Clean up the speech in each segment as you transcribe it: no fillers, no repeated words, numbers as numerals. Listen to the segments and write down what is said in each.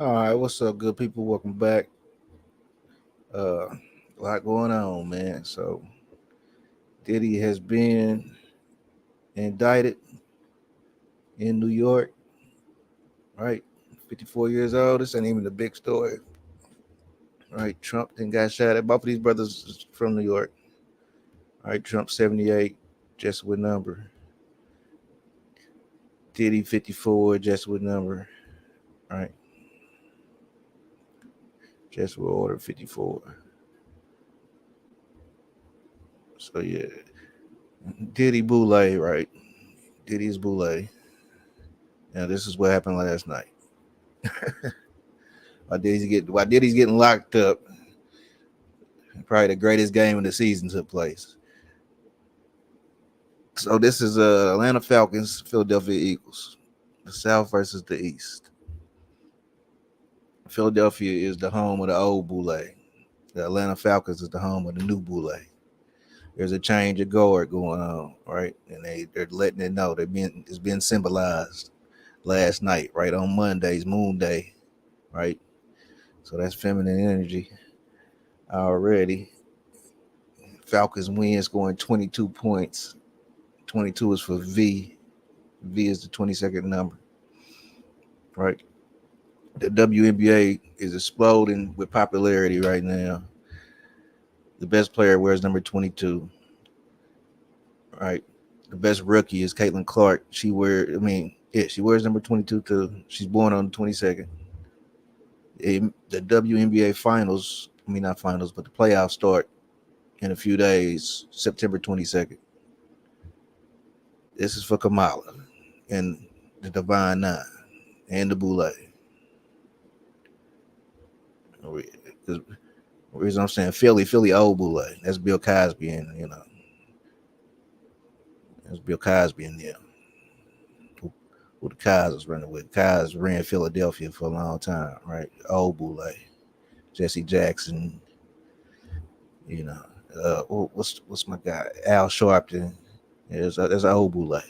All right, what's up, good people? Welcome back. A lot going on, man. So Diddy has been indicted in New York, right? 54 years old. This ain't even the big story, right? Trump then got shot at. Both of these brothers is from New York, right? Trump 78, just with number. Diddy 54, just with number, right? Just with order 54. So yeah, Diddy Boule, right? Diddy's Boule. Now this is what happened last night. While Diddy's getting locked up, probably the greatest game of the season took place. So this is Atlanta Falcons, Philadelphia Eagles, the South versus the East. Philadelphia is the home of the old Boule. The Atlanta Falcons is the home of the new Boule. There's a change of guard going on, right? And they're letting it know. It's been symbolized last night, right on Monday's Moon Day, right? So that's feminine energy already. Falcons win, scoring 22 points. 22 is for V. V is the 22nd number, right? The WNBA is exploding with popularity right now. The best player wears number 22, right? The best rookie is Caitlin Clark. She wears number 22 too. She's born on the 22nd. The WNBA finals, not finals, but the playoffs start in a few days, September 22nd. This is for Kamala and the Divine Nine and the Boule. The reason I'm saying Philly old Boule. That's Bill Cosby and that's Bill Cosby and them. Who the Cos was running with. Cos ran Philadelphia for a long time, right? Old Boule. Jesse Jackson, you know. What's my guy? Al Sharpton. Yeah, there's old Boule.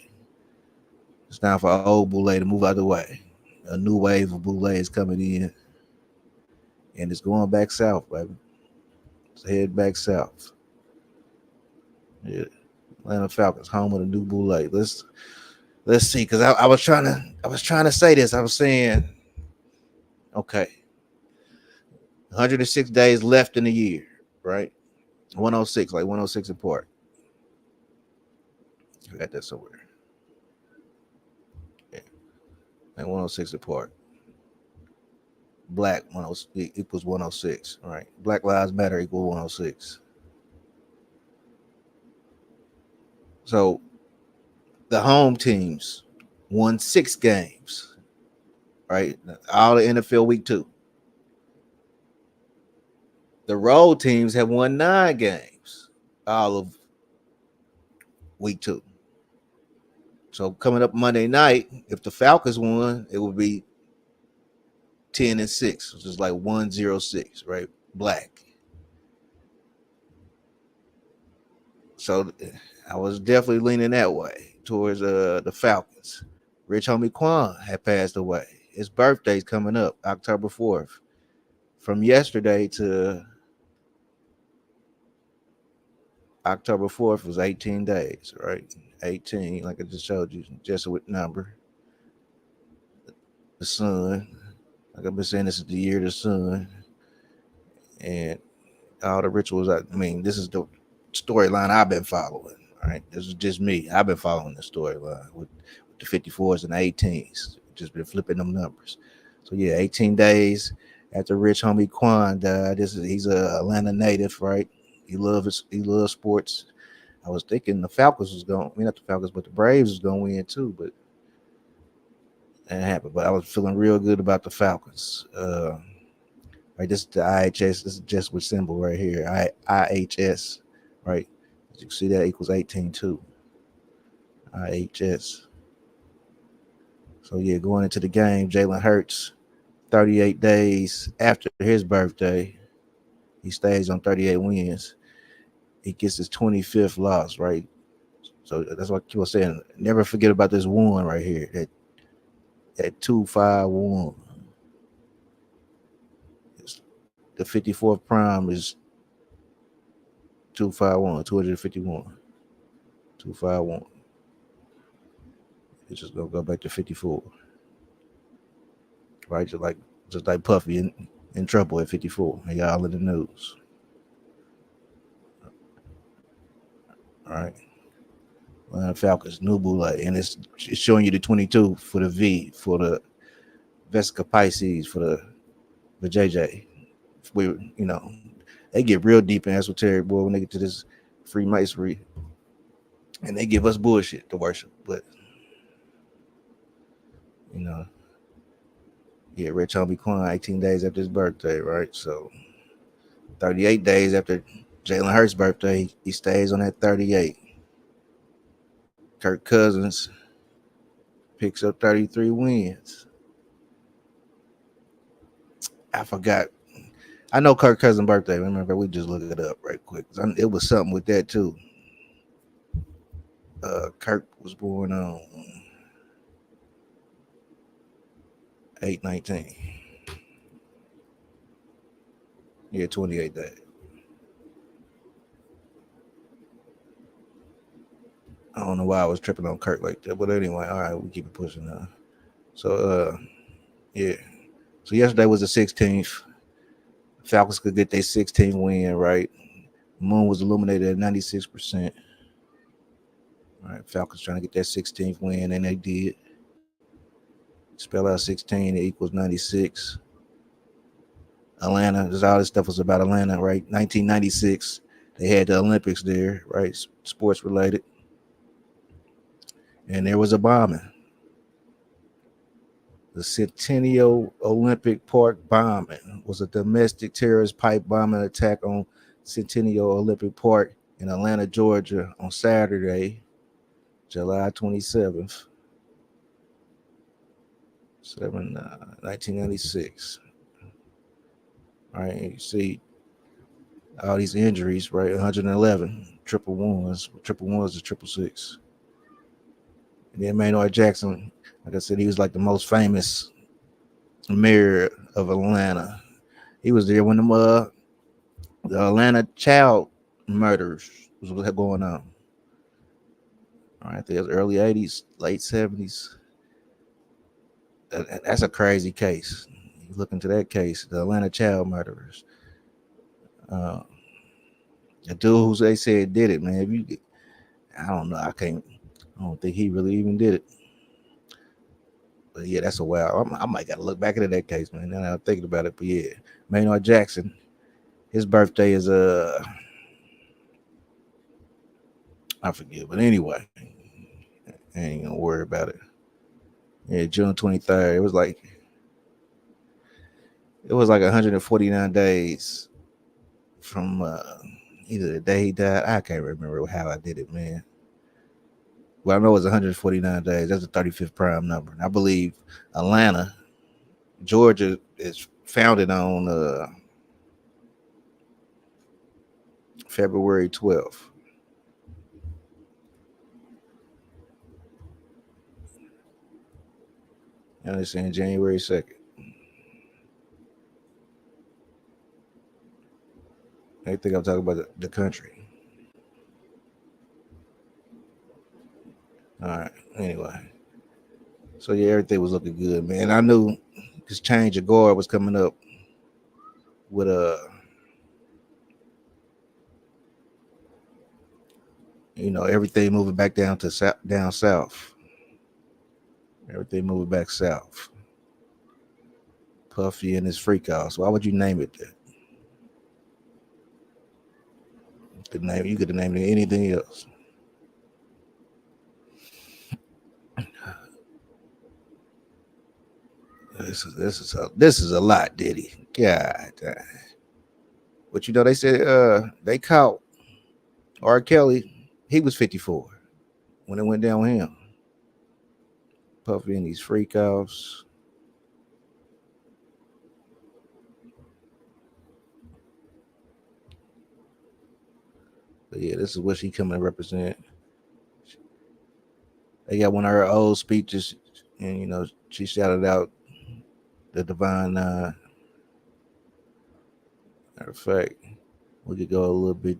It's time for old Boule to move out of the way. A new wave of Boule is coming in, and it's going back south, baby. It's head back south. Yeah, Atlanta Falcons, home of the new Boule. Let's see, because I was trying to say this. I was saying, okay, 106 days left in the year, right? 106, like 106 apart. I got that somewhere. Yeah, like 106 apart. Black 106 equals 106, right? Black Lives Matter equal 106. So the home teams won 6 games, right? All the NFL week 2. The road teams have won 9 games, all of week 2. So coming up Monday night, if the Falcons won, it would be 10-6, which is like 106, right? Black. So I was definitely leaning that way towards the Falcons. Rich homie Quan had passed away. His birthday's coming up, October 4th. From yesterday to October 4th was 18 days, right? 18, like I just showed you, Jesuit number. The sun, like I've been saying, this is the year of the sun. And all the rituals, this is the storyline I've been following, right? This is just me. I've been following the storyline with the 54s and the 18s. Just been flipping them numbers. So yeah, 18 days after Rich Homie Quan died. He's a Atlanta native, right? He loves sports. I was thinking the Falcons was going. I mean, not the Falcons, but the Braves was going to win too. But that happened. But I was feeling real good about the Falcons. Right, this is the IHS. This is just with symbol right here. IHS. Right, as you can see that equals 18 too. IHS. So yeah, going into the game, Jalen Hurts, 38 days after his birthday, he stays on 38 wins. He gets his 25th loss, right? So that's what I was saying. Never forget about this one right here. That 2-5-1. the 54th prime is 251, 251, 251. It's just gonna go back to 54, right? Just like Puffy in trouble at 54. And y'all in the news, all right? Falcons new Boule, and it's showing you the 22 for the V for the Vesica Pisces for the JJ. We they get real deep and esoteric, boy, when they get to this Freemasonry, and they give us bullshit to worship. But you know, yeah, Rich Homie Quan, 18 days after his birthday, right? So 38 days after Jalen Hurts' birthday, he stays on that 38. Kirk Cousins picks up 33 wins. I forgot. I know Kirk Cousins' birthday. Remember, we just looked it up right quick. It was something with that too. Kirk was born on 8/19. Yeah, 28 days. I don't know why I was tripping on Kirk like that, but anyway, all right, we keep it pushing now. So, yeah. So yesterday was the 16th. Falcons could get their 16th win, right? Moon was illuminated at 96%. All right, Falcons trying to get that 16th win, and they did. Spell out 16, it equals 96. Atlanta, all this stuff was about Atlanta, right? 1996, they had the Olympics there, right? Sports related. And there was a bombing. The Centennial Olympic Park bombing was a domestic terrorist pipe bombing attack on Centennial Olympic Park in Atlanta, Georgia on Saturday, July 27th, 1996. All right, you see all these injuries, right? 111, triple ones is triple six. And then Maynard Jackson, like I said, he was like the most famous mayor of Atlanta. He was there when the Atlanta child murders was going on. All right, there's early 80s, late 70s. That's a crazy case. You look into that case, the Atlanta child murderers. Uh, the dude who they said did it, man. If you, I don't know. I don't think he really even did it. But yeah, that's a wild. I might got to look back into that case, man. Now I'm thinking about it. But yeah, Maynard Jackson, his birthday is I forget. But anyway, I ain't gonna worry about it. Yeah, June 23rd. It was like 149 days from either the day he died. I can't remember how I did it, man. Well, I know it was 149 days. That's the 35th prime number. And I believe Atlanta, Georgia, is founded on February 12th. You understand? January 2nd. They think I'm talking about the country. All right. Anyway. So yeah, everything was looking good, man. I knew this change of guard was coming up with everything moving back down south. Everything moving back south. Puffy and his freak house. Why would you name it that? You could have named it anything else. This is a lot, Diddy. God damn. But they said they caught R. Kelly. He was 54 when it went down with him. Puffy and these freak offs. But yeah, this is what she coming to represent. They got one of her old speeches, and she shouted out the divine Matter of fact, we could go a little bit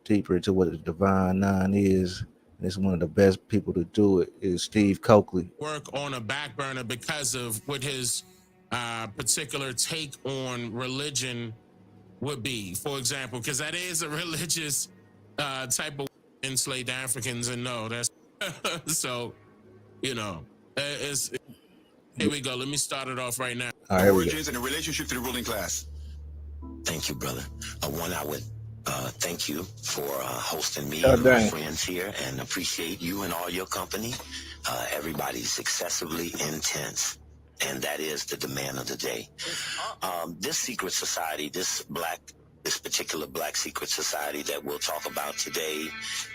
deeper into what the Divine Nine is. And it's one of the best people to do it is Steve Coakley. Work on a back burner because of what his particular take on religion would be, for example, because that is a religious type of enslaved Africans, and no, that's so it's here we go. Let me start it off right now. Origins and the relationship to the ruling class. Thank you, brother. One, I would thank you for hosting me and my friends here, and appreciate you and all your company. Everybody's excessively intense, and that is the demand of the day. This secret society, this particular black secret society that we'll talk about today,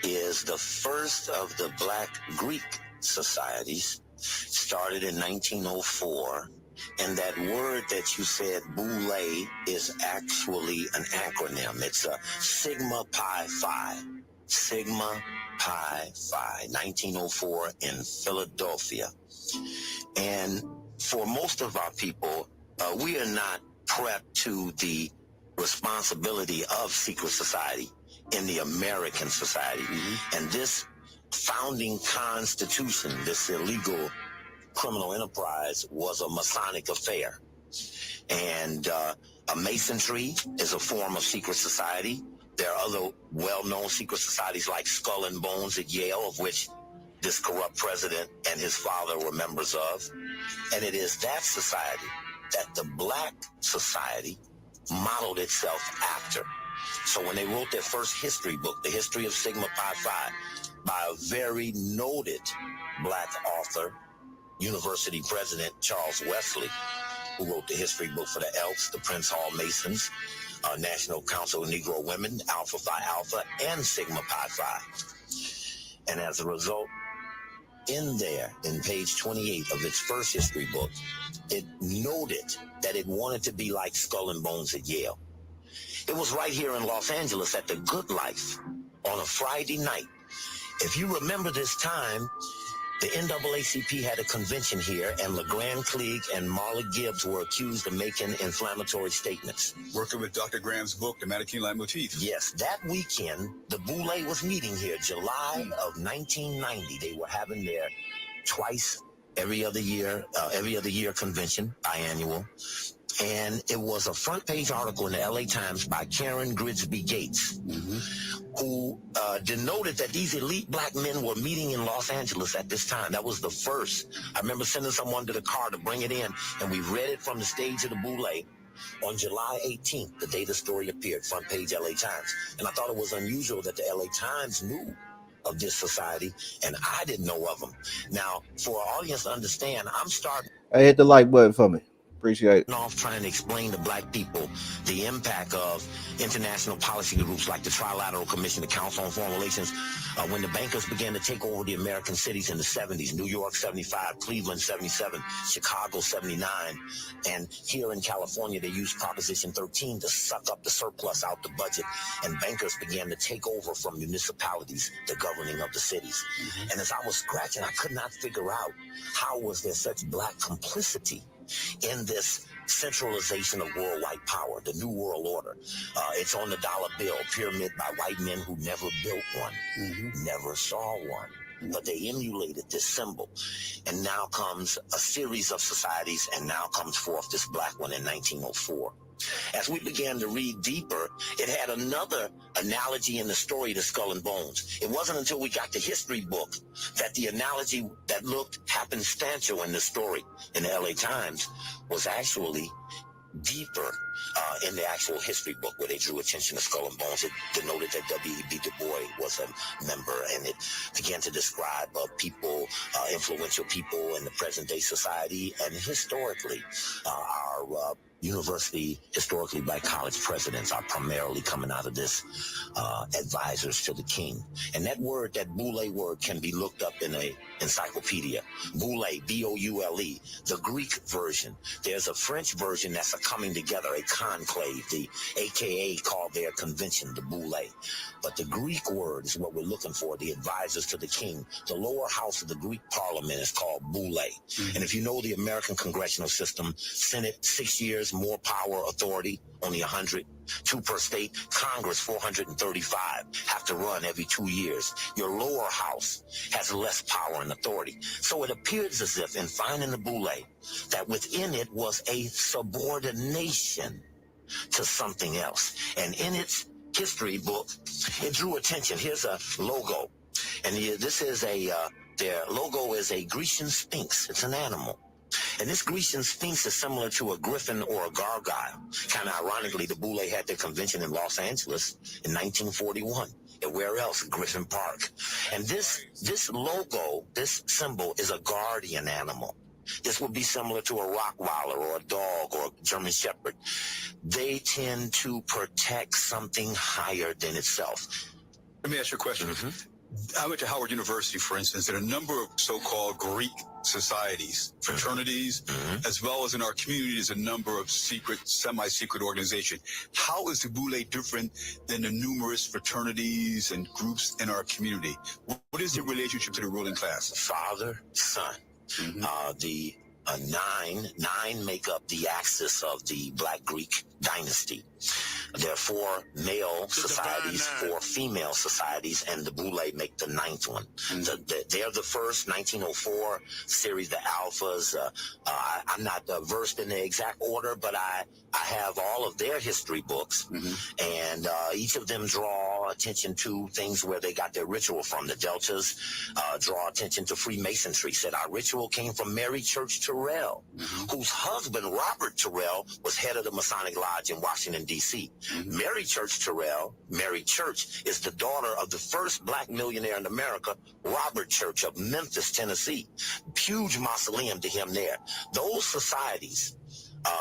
is the first of the black Greek societies. Started in 1904. And that word that you said, Boule, is actually an acronym. It's a Sigma Pi Phi. Sigma Pi Phi, 1904 in Philadelphia. And for most of our people, we are not prepped to the responsibility of secret society in the American society. Mm-hmm. And this founding constitution, this illegal criminal enterprise, was a Masonic affair. And a Masonry is a form of secret society. There are other well-known secret societies like Skull and Bones at Yale, of which this corrupt president and his father were members of. And it is that society that the black society modeled itself after. So when they wrote their first history book, The History of Sigma Pi Phi, by a very noted black author, University President Charles Wesley, who wrote the history book for the Elks, the Prince Hall Masons, National Council of Negro Women, Alpha Phi Alpha, and Sigma Pi Phi. And as a result, in there, in page 28 of its first history book, it noted that it wanted to be like Skull and Bones at Yale. It was right here in Los Angeles at the Good Life on a Friday night. If you remember this time, the NAACP had a convention here, and LeGrand Klieg and Marla Gibbs were accused of making inflammatory statements. Working with Dr. Graham's book, The Manichaean Leitmotif. Yes, that weekend, the Boule was meeting here, July of 1990. They were having their twice every other year convention, biannual. And it was a front page article in the LA Times by Karen Grigsby Gates, who denoted that these elite black men were meeting in Los Angeles at this time. That was the first. I remember sending someone to the car to bring it in, and we read it from the stage of the Boule on July 18th, the day the story appeared, front page LA Times. And I thought it was unusual that the LA Times knew of this society, and I didn't know of them. Now, for our audience to understand, I'm starting. Hey, hit the like button for me. Appreciate it. Off trying to explain to black people the impact of international policy groups like the Trilateral Commission, the Council on Foreign Relations, when the bankers began to take over the American cities in the 70s, New York 75, Cleveland 77, Chicago 79, and here in California they used Proposition 13 to suck up the surplus out the budget, and bankers began to take over from municipalities the governing of the cities. And as I was scratching, I could not figure out how was there such black complicity in this centralization of worldwide power, the New World Order. It's on the dollar bill, pyramid by white men who never built one, never saw one, but they emulated this symbol. And now comes a series of societies, and now comes forth this black one in 1904. As we began to read deeper, it had another analogy in the story to Skull and Bones. It wasn't until we got the history book that the analogy that looked happenstantial in the story in the LA Times was actually deeper in the actual history book, where they drew attention to Skull and Bones. It denoted that W.E.B. Du Bois was a member, and it began to describe people, influential people in the present day society, and historically, our university, historically black college presidents are primarily coming out of this, advisors to the king. And that word, that Boule word, can be looked up in a encyclopedia. Boule, B-O-U-L-E, the Greek version. There's a French version that's a coming together, a conclave, the AKA called their convention, the Boule. But the Greek word is what we're looking for, the advisors to the king. The lower house of the Greek parliament is called Boule. And if you know the American congressional system, Senate 6 years, mayors, more power, authority, only 100. 2 per state. Congress, 435, have to run every 2 years. Your lower house has less power and authority. So it appears as if, in finding the Boule, that within it was a subordination to something else. And in its history book, it drew attention. Here's a logo. And this is their logo is a Grecian sphinx. It's an animal. And this Grecian sphinx is similar to a griffin or a gargoyle. Kind of ironically, the Boule had their convention in Los Angeles in 1941. And where else? Griffin Park. And this logo, this symbol, is a guardian animal. This would be similar to a Rottweiler or a dog or a German Shepherd. They tend to protect something higher than itself. Let me ask you a question. I went to Howard University, for instance. There are a number of so-called Greek societies, fraternities, as well as in our community, there's a number of secret, semi-secret organizations. How is the Boule different than the numerous fraternities and groups in our community? What is the relationship to the ruling class? Father, son. The nine make up the axis of the Black Greek dynasty. There are 4 male societies, 4 female societies, and the Boule make the 9th one. They're the first, 1904 series, the Alphas. I'm not versed in the exact order, but I have all of their history books, and each of them draw attention to things where they got their ritual from. The Deltas draw attention to Freemasonry. Said our ritual came from Mary Church Terrell, whose husband, Robert Terrell, was head of the Masonic Lodge in Washington, D.C. Mary Church Terrell, Mary Church, is the daughter of the first Black millionaire in America, Robert Church of Memphis, Tennessee. Huge mausoleum to him there. Those societies,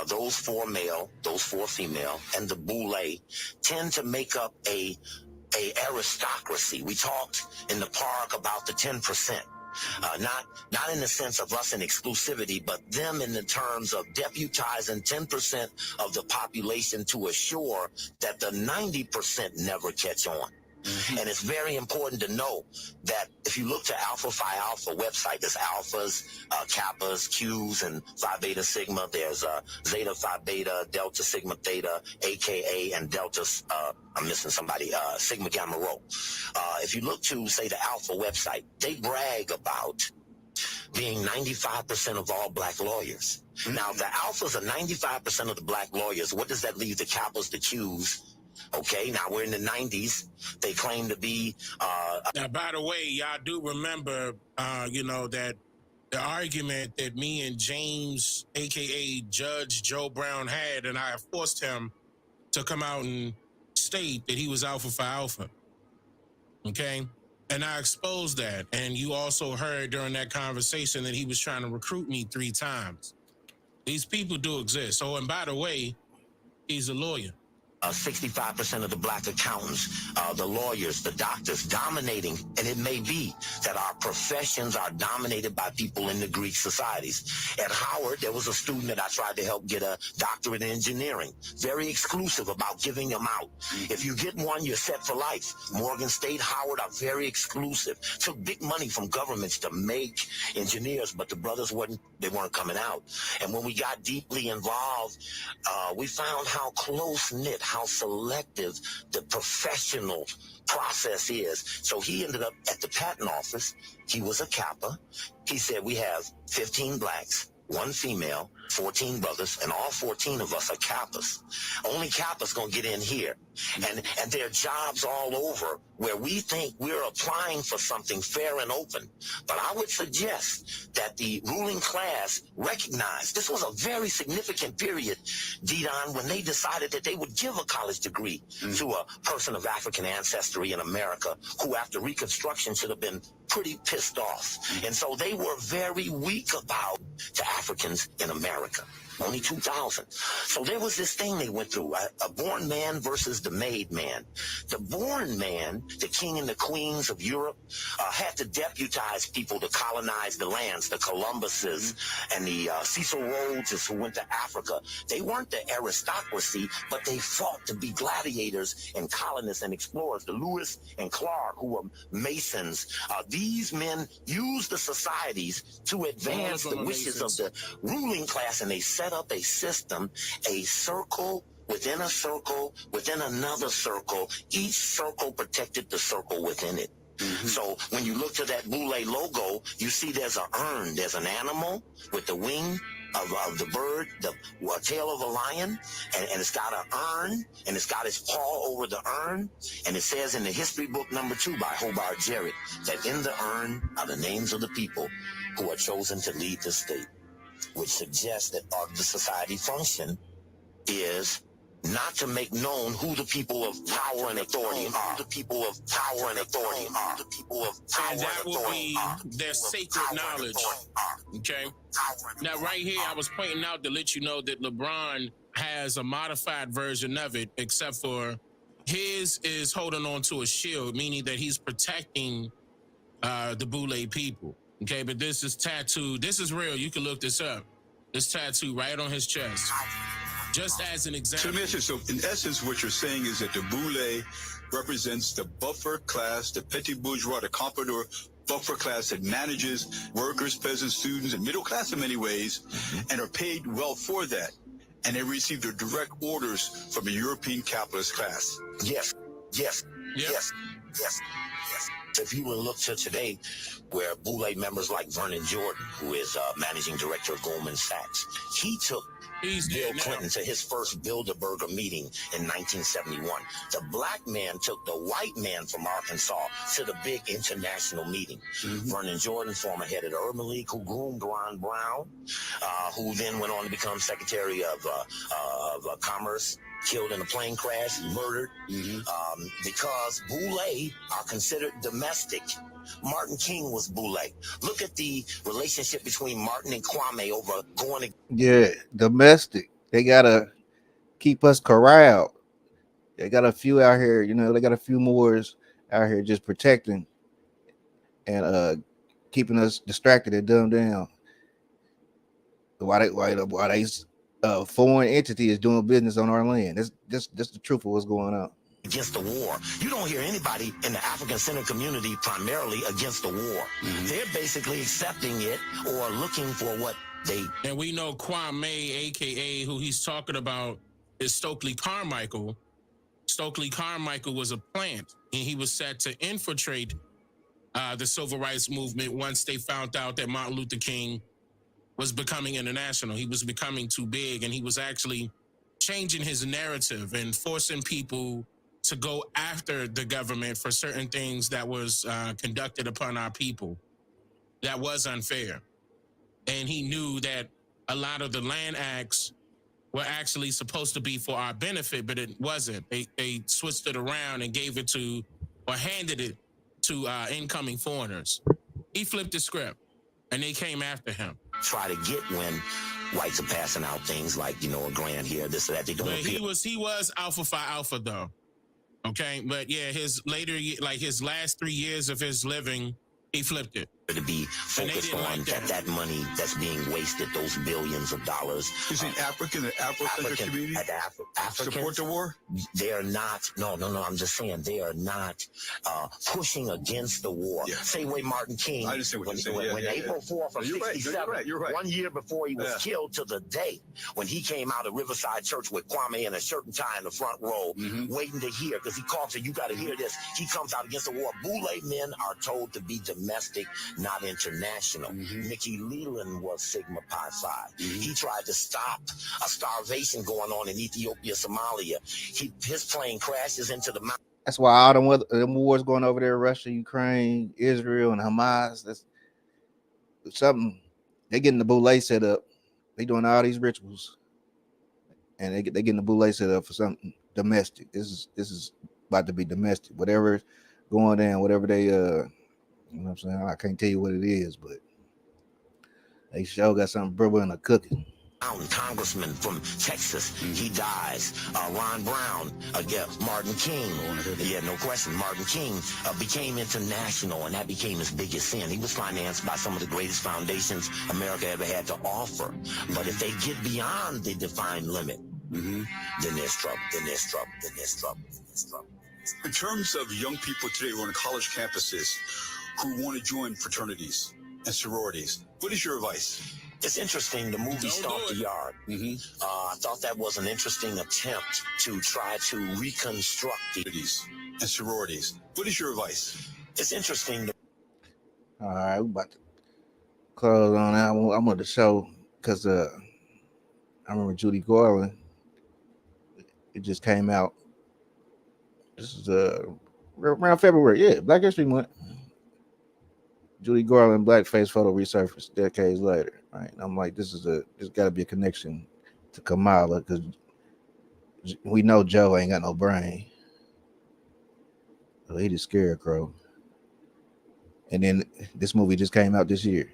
those 4 male, those 4 female, and the Boule tend to make up a aristocracy. We talked in the park about the 10%. Not in the sense of us in exclusivity, but them in the terms of deputizing 10% of the population to assure that the 90% never catch on. And it's very important to know that if you look to Alpha Phi Alpha website, there's alphas, kappas, Qs, and Phi Beta Sigma. There's Zeta Phi Beta, Delta Sigma Theta, AKA, and Delta, I'm missing somebody, Sigma Gamma Rho. If you look to, say, the Alpha website, they brag about being 95% of all Black lawyers. Now, the Alphas are 95% of the Black lawyers. What does that leave the kappas, the Qs? Okay, now we're in the 90s. They claim to be... Now, by the way, y'all do remember, that the argument that me and James, a.k.a. Judge Joe Brown, had, and I forced him to come out and state that he was Alpha Phi Alpha. Okay? And I exposed that. And you also heard during that conversation that he was trying to recruit me 3 times. These people do exist. Oh, and by the way, he's a lawyer. 65% of the Black accountants, the lawyers, the doctors dominating, and it may be that our professions are dominated by people in the Greek societies. At Howard, there was a student that I tried to help get a doctorate in engineering. Very exclusive about giving them out. If you get one, you're set for life. Morgan State, Howard are very exclusive. Took big money from governments to make engineers, but the brothers weren't coming out. And when we got deeply involved, we found how close-knit, how selective the professional process is. So he ended up at the patent office. He was a Kappa. He said, we have 15 Blacks, 1 female, 14 brothers, and all 14 of us are Kappas. Only Kappas gonna get in here. And there are jobs all over where we think we're applying for something fair and open. But I would suggest that the ruling class recognized this was a very significant period, Didon, when they decided that they would give a college degree to a person of African ancestry in America who after Reconstruction should have been pretty pissed off. And so they were very weak about to Africans in America. Only 2,000. So there was this thing they went through, a born man versus the made man. The born man, the king and the queens of Europe, had to deputize people to colonize the lands, the Columbuses and the Cecil Rhodeses who went to Africa. They weren't the aristocracy, but they fought to be gladiators and colonists and explorers. The Lewis and Clark, who were Masons. These men used the societies to advance the wishes of the ruling class, and they set set up a system, a circle within a circle, within another circle. Each circle protected the circle within it. So when you look to that Boule logo, you see there's an urn. There's an animal with the wing of the bird, the tail of a lion, and it's got an urn, and it's got its paw over the urn, and it says in the history book number 2 by Hobart Jarrett that in the urn are the names of the people who are chosen to lead the state, which suggests that the society function is not to make known who the people of power and authority are. The people of power and authority are. The people of power and authority are. Their sacred knowledge. Okay. Now, right here, I was pointing out to let you know that LeBron has a modified version of it, except for his is holding on to a shield, meaning that he's protecting the Boule people. Okay, but this is tattooed. This is real. You can look this up. This tattoo right on his chest. Just as an example. So in essence, what you're saying is that the Boule represents the buffer class, the petit bourgeois, the comprador buffer class that manages workers, peasants, students, and middle class in many ways, and are paid well for that. And they receive their direct orders from a European capitalist class. Yes. If you would look to today, where Boule members like Vernon Jordan, who is managing director of Goldman Sachs, he took Bill Clinton to his first Bilderberger meeting in 1971. The black man took the white man from Arkansas to the big international meeting. Vernon Jordan, former head of the Urban League, who groomed Ron Brown, who then went on to become Secretary of Commerce, killed in a plane crash, murdered, because Boule are considered domestic. Martin King was Boule. Look at the relationship between Martin and Kwame over going to... Yeah, domestic. They gotta keep us corralled. They got a few out here, they got a few Moors out here just protecting and keeping us distracted and dumbed down. Why they foreign entity is doing business on our land. That's the truth of what's going on. Against the war. You don't hear anybody in the African-centered community primarily against the war. They're basically accepting it or looking for what they... And we know Kwame, a.k.a. who he's talking about, is Stokely Carmichael. Stokely Carmichael was a plant, and he was set to infiltrate the civil rights movement once they found out that Martin Luther King was becoming international. He was becoming too big, and he was actually changing his narrative and forcing people to go after the government for certain things that was conducted upon our people. That was unfair. And he knew that a lot of the land acts were actually supposed to be for our benefit, but it wasn't. They switched it around and gave it to, or handed it to incoming foreigners. He flipped the script, and they came after him. Try to get when whites are passing out things like, a grant here, this or that. They don't appear. He was Alpha Phi Alpha, though. Okay, but yeah, his last 3 years of his living, he flipped it. To be focused on that money that's being wasted, those billions of dollars. You see, African community support the war? They are not. No. I'm just saying they are not pushing against the war. Yeah. Same way Martin King. I understand what you're saying. When April 4th of '67, you're right. 1 year before he was killed, to the day when he came out of Riverside Church with Kwame in a shirt and tie in the front row, waiting to hear, because he called and said, "You got to hear this." He comes out against the war. Boule men are told to be domestic, not international. Mickey Leland was Sigma Pi Phi. He tried to stop a starvation going on in Ethiopia, Somalia. His plane crashes into the mountain. That's why all them wars going over there, Russia, Ukraine, Israel, and Hamas. That's something. They getting the Boule set up. They doing all these rituals, and they getting the Boule set up for something domestic. This is about to be domestic. Whatever going down, whatever they you know what I'm saying? I can't tell you what it is, but they sure got something brewing in the cooking. Congressman from Texas, he dies. Ron Brown, Martin King, no question. Martin King became international, and that became his biggest sin. He was financed by some of the greatest foundations America ever had to offer. But if they get beyond the defined limit, then there's trouble. In terms of young people today who are on college campuses who want to join fraternities and sororities, what is your advice? It's interesting, the movie Stomp the Yard. I thought that was an interesting attempt to try to reconstruct the and sororities. What is your advice? It's interesting. All right, we're about to close on that. I'm going to show because I remember Judy Garland. It just came out. This is around February. Yeah, Black History Month. Judy Garland blackface photo resurfaced decades later. Right, and I'm like, there's got to be a connection to Kamala because we know Joe ain't got no brain. So he the scarecrow. And then this movie just came out this year.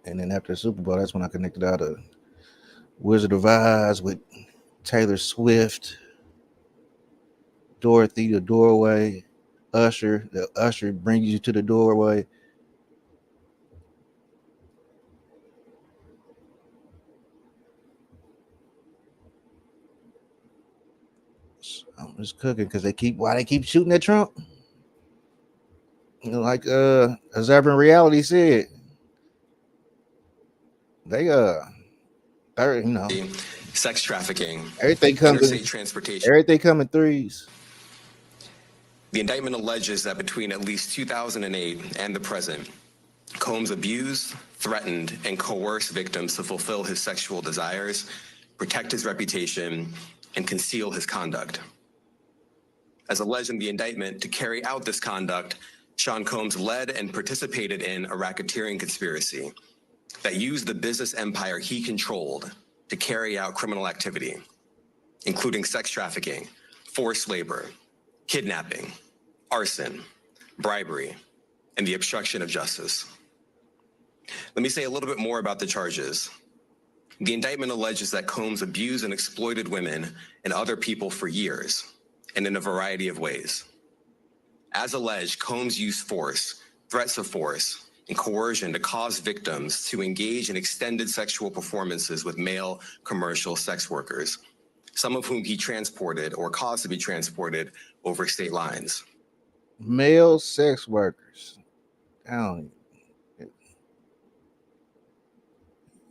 And then after the Super Bowl, that's when I connected out of Wizard of Oz with Taylor Swift, Dorothy, the doorway, Usher. The Usher brings you to the doorway. I'm just cooking because they keep shooting at Trump. You know, like Observing Reality said, they sex trafficking, everything comes interstate transportation. Everything come in threes. The indictment alleges that between at least 2008 and the present, Combs abused, threatened, and coerced victims to fulfill his sexual desires, protect his reputation, and conceal his conduct. As alleged in the indictment, to carry out this conduct, Sean Combs led and participated in a racketeering conspiracy that used the business empire he controlled to carry out criminal activity, including sex trafficking, forced labor, kidnapping, arson, bribery, and the obstruction of justice. Let me say a little bit more about the charges. The indictment alleges that Combs abused and exploited women and other people for years, and in a variety of ways. As alleged, Combs used force, threats of force, and coercion to cause victims to engage in extended sexual performances with male commercial sex workers, some of whom he transported or caused to be transported over state lines. Male sex workers.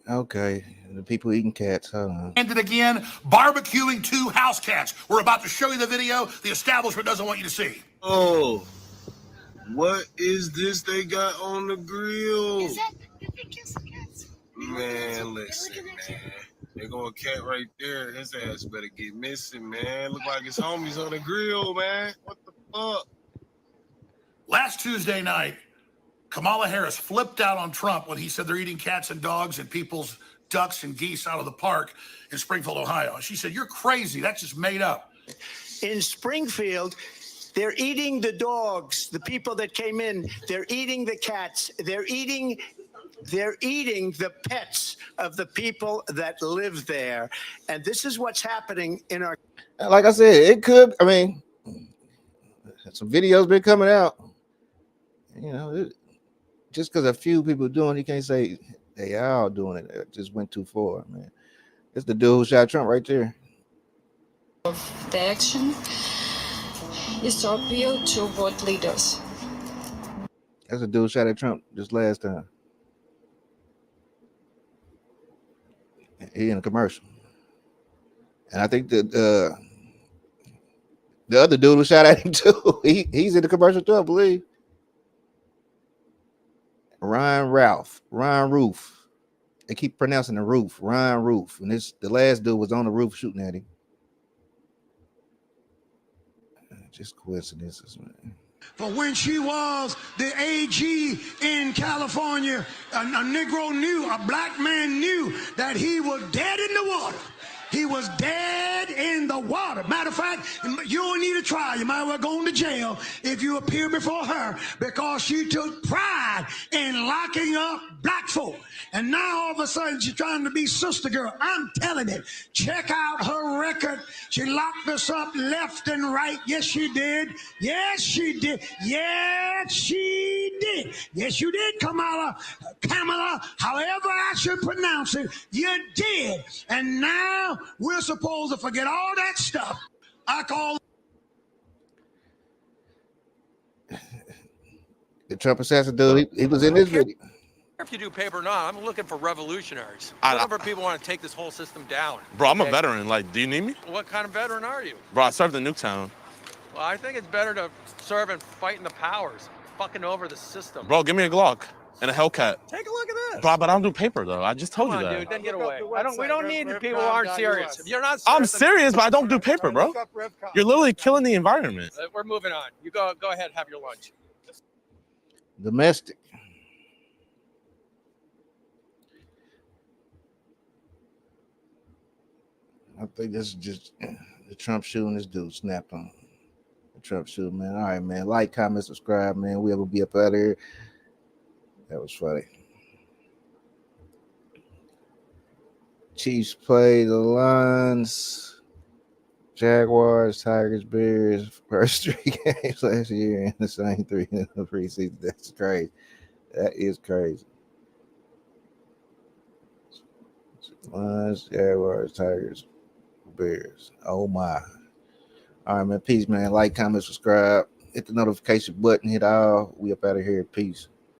Okay, the people eating cats. Hold on. And again, barbecuing 2 house cats. We're about to show you the video the establishment doesn't want you to see. Oh, what is this they got on the grill? Is that the kiss cats? Man, listen, man. There go a cat right there. His ass better get missing, man. Look like his homies on the grill, man. What the fuck? Last Tuesday night, Kamala Harris flipped out on Trump when he said they're eating cats and dogs and people's ducks and geese out of the park in Springfield, Ohio. She said, "You're crazy. That's just made up." In Springfield, they're eating the dogs, the people that came in. They're eating the cats. They're eating the pets of the people that live there. And this is what's happening in our... Like I said, it could, I mean, some videos been coming out. You know, just because a few people doing it, you can't say they all doing it. It just went too far, man. It's the dude who shot Trump right there. Of the action is to appeal to both leaders. That's a dude shot at Trump just last time. He in a commercial. And I think that the other dude who shot at him too, he's in the commercial too, I believe. Ryan Roof. They keep pronouncing the roof, Ryan Roof. And the last dude was on the roof shooting at him. Just coincidences, man. For when she was the AG in California, a Negro knew, a black man knew that he was dead in the water. He was dead in the water. Matter of fact, you don't need a trial. You might as well go to jail if you appear before her, because she took pride in locking up black folk. And now all of a sudden she's trying to be sister girl. I'm telling it. Check out her record. She locked us up left and right. Yes, she did. Yes, she did. Yes, she did. Yes, you did, Kamala, however I should pronounce it. You did. And now we're supposed to forget all that stuff. I call The Trump assassin dude, he was in this video. If you do paper or not, I'm looking for revolutionaries. I'm looking for people who want to take this whole system down. Bro, I'm a veteran. Like, do you need me? What kind of veteran are you? Bro, I served in Nuketown. Well, I think it's better to serve and fight in the powers, fucking over the system. Bro, give me a Glock and a Hellcat. Take a look at this. Bro, but I don't do paper though. I just told Come you on, that. dude, then get away. We don't need the people who aren't serious. If you're not serious, I'm serious, but I don't do paper, bro. You're literally killing the environment. We're moving on. You go ahead, have your lunch. Domestic. I think this is just the Trump shooting. This dude snapped on the Trump shooting, man. All right, man. Like, comment, subscribe, man. We ever be up out of here. That was funny. Chiefs play the Lions, Jaguars, Tigers, Bears. First 3 games last year and the same 3 in the preseason. That's crazy. That is crazy. Lions, Jaguars, Tigers, Bears. Oh my. All right, man. Peace, man. Like, comment, subscribe. Hit the notification button. Hit all. We up out of here. Peace.